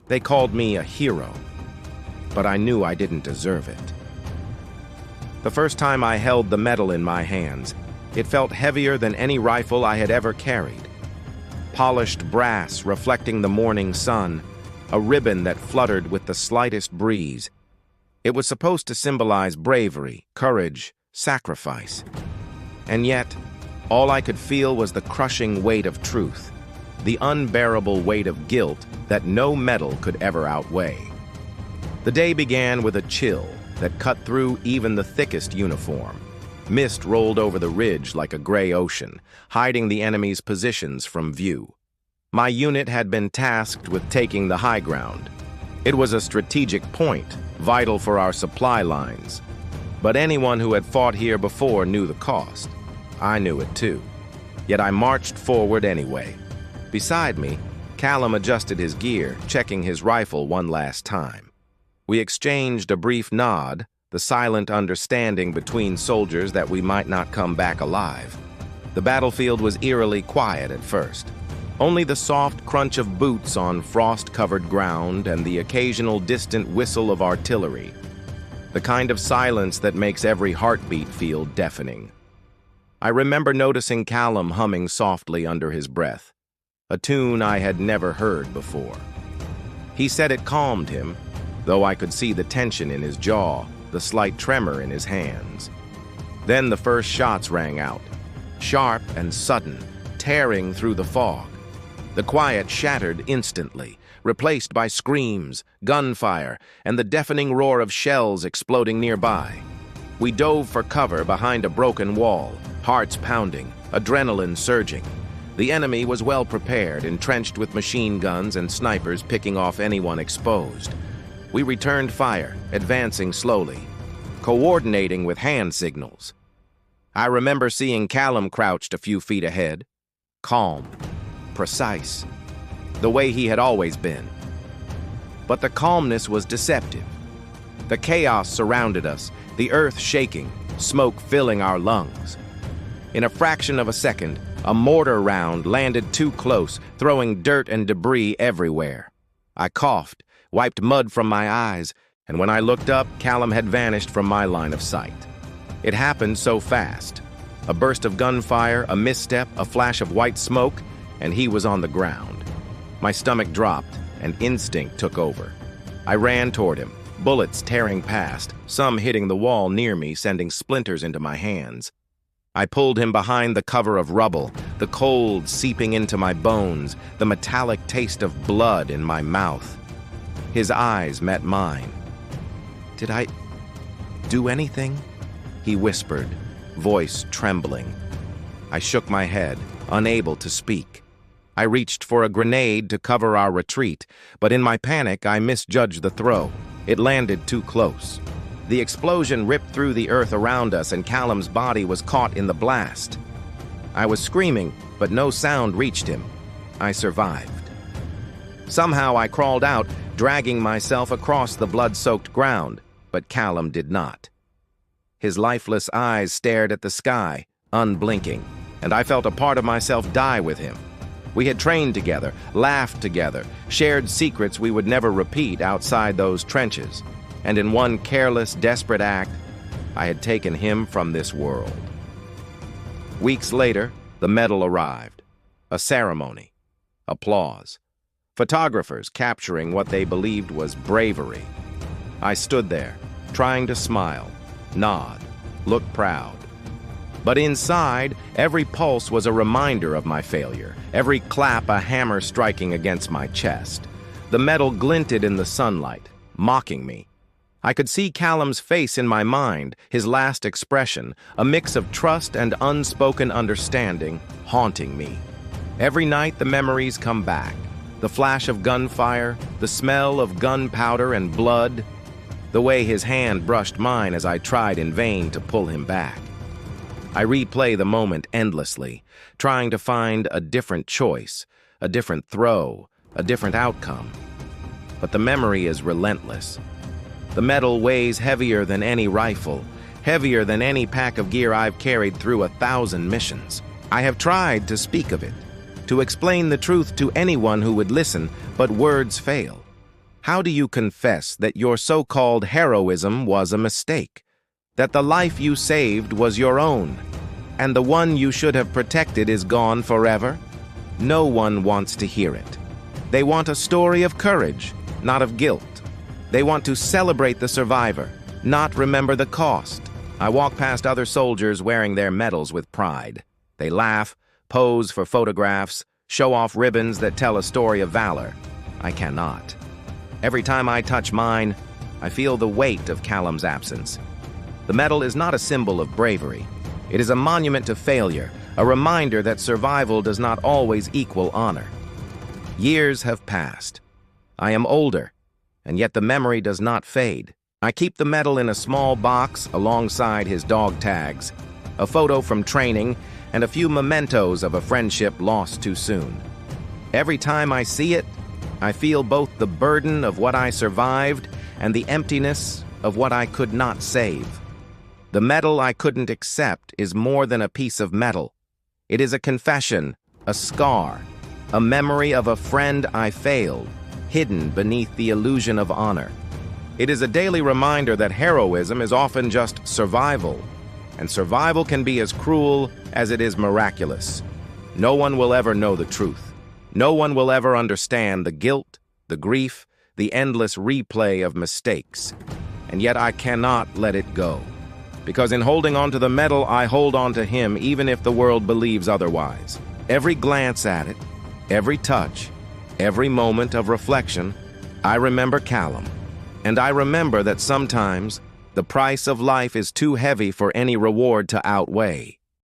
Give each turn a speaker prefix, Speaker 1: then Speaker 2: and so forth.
Speaker 1: They called me a hero, but I knew I didn't deserve it. The first time I held the medal in my hands, it felt heavier than any rifle I had ever carried. Polished brass reflecting the morning sun, a ribbon that fluttered with the slightest breeze. It was supposed to symbolize bravery, courage, sacrifice. And yet, all I could feel was the crushing weight of truth, the unbearable weight of guilt that no medal could ever outweigh. The day began with a chill that cut through even the thickest uniform. Mist rolled over the ridge like a gray ocean, hiding the enemy's positions from view. My unit had been tasked with taking the high ground. It was a strategic point, vital for our supply lines. But anyone who had fought here before knew the cost. I knew it too. Yet I marched forward anyway. Beside me, Callum adjusted his gear, checking his rifle one last time. We exchanged a brief nod, the silent understanding between soldiers that we might not come back alive. The battlefield was eerily quiet at first. Only the soft crunch of boots on frost-covered ground and the occasional distant whistle of artillery. The kind of silence that makes every heartbeat feel deafening. I remember noticing Callum humming softly under his breath, a tune I had never heard before. He said it calmed him, though I could see the tension in his jaw, the slight tremor in his hands. Then the first shots rang out, sharp and sudden, tearing through the fog. The quiet shattered instantly, replaced by screams, gunfire, and the deafening roar of shells exploding nearby. We dove for cover behind a broken wall, hearts pounding, adrenaline surging. The enemy was well prepared, entrenched with machine guns and snipers picking off anyone exposed. We returned fire, advancing slowly, coordinating with hand signals. I remember seeing Callum crouched a few feet ahead, calm, precise, the way he had always been. But the calmness was deceptive. The chaos surrounded us, the earth shaking, smoke filling our lungs. In a fraction of a second, a mortar round landed too close, throwing dirt and debris everywhere. I coughed, wiped mud from my eyes, and when I looked up, Callum had vanished from my line of sight. It happened so fast. A burst of gunfire, a misstep, a flash of white smoke, and he was on the ground. My stomach dropped, and instinct took over. I ran toward him, bullets tearing past, some hitting the wall near me, sending splinters into my hands. I pulled him behind the cover of rubble, the cold seeping into my bones, the metallic taste of blood in my mouth. His eyes met mine. "Did I do anything?" he whispered, voice trembling. I shook my head, unable to speak. I reached for a grenade to cover our retreat, but in my panic I misjudged the throw. It landed too close. The explosion ripped through the earth around us, and Callum's body was caught in the blast. I was screaming, but no sound reached him. I survived. Somehow I crawled out, dragging myself across the blood-soaked ground, but Callum did not. His lifeless eyes stared at the sky, unblinking, and I felt a part of myself die with him. We had trained together, laughed together, shared secrets we would never repeat outside those trenches, and in one careless, desperate act, I had taken him from this world. Weeks later, the medal arrived. A ceremony. Applause. Photographers capturing what they believed was bravery. I stood there, trying to smile, nod, look proud. But inside, every pulse was a reminder of my failure, every clap a hammer striking against my chest. The medal glinted in the sunlight, mocking me. I could see Callum's face in my mind, his last expression, a mix of trust and unspoken understanding, haunting me. Every night the memories come back. The flash of gunfire, the smell of gunpowder and blood, the way his hand brushed mine as I tried in vain to pull him back. I replay the moment endlessly, trying to find a different choice, a different throw, a different outcome. But the memory is relentless. The medal weighs heavier than any rifle, heavier than any pack of gear I've carried through 1,000 missions. I have tried to speak of it, to explain the truth to anyone who would listen, but words fail. How do you confess that your so-called heroism was a mistake? That the life you saved was your own, and the one you should have protected is gone forever? No one wants to hear it. They want a story of courage, not of guilt. They want to celebrate the survivor, not remember the cost. I walk past other soldiers wearing their medals with pride. They laugh, pose for photographs, show off ribbons that tell a story of valor. I cannot. Every time I touch mine, I feel the weight of Callum's absence. The medal is not a symbol of bravery. It is a monument to failure, a reminder that survival does not always equal honor. Years have passed. I am older, and yet the memory does not fade. I keep the medal in a small box alongside his dog tags, a photo from training, and a few mementos of a friendship lost too soon. Every time I see it, I feel both the burden of what I survived and the emptiness of what I could not save. The medal I couldn't accept is more than a piece of metal. It is a confession, a scar, a memory of a friend I failed, hidden beneath the illusion of honor. It is a daily reminder that heroism is often just survival, and survival can be as cruel as it is miraculous. No one will ever know the truth. No one will ever understand the guilt, the grief, the endless replay of mistakes. And yet I cannot let it go. Because in holding on to the medal, I hold on to him even if the world believes otherwise. Every glance at it, every touch, every moment of reflection, I remember Callum. And I remember that sometimes the price of life is too heavy for any reward to outweigh.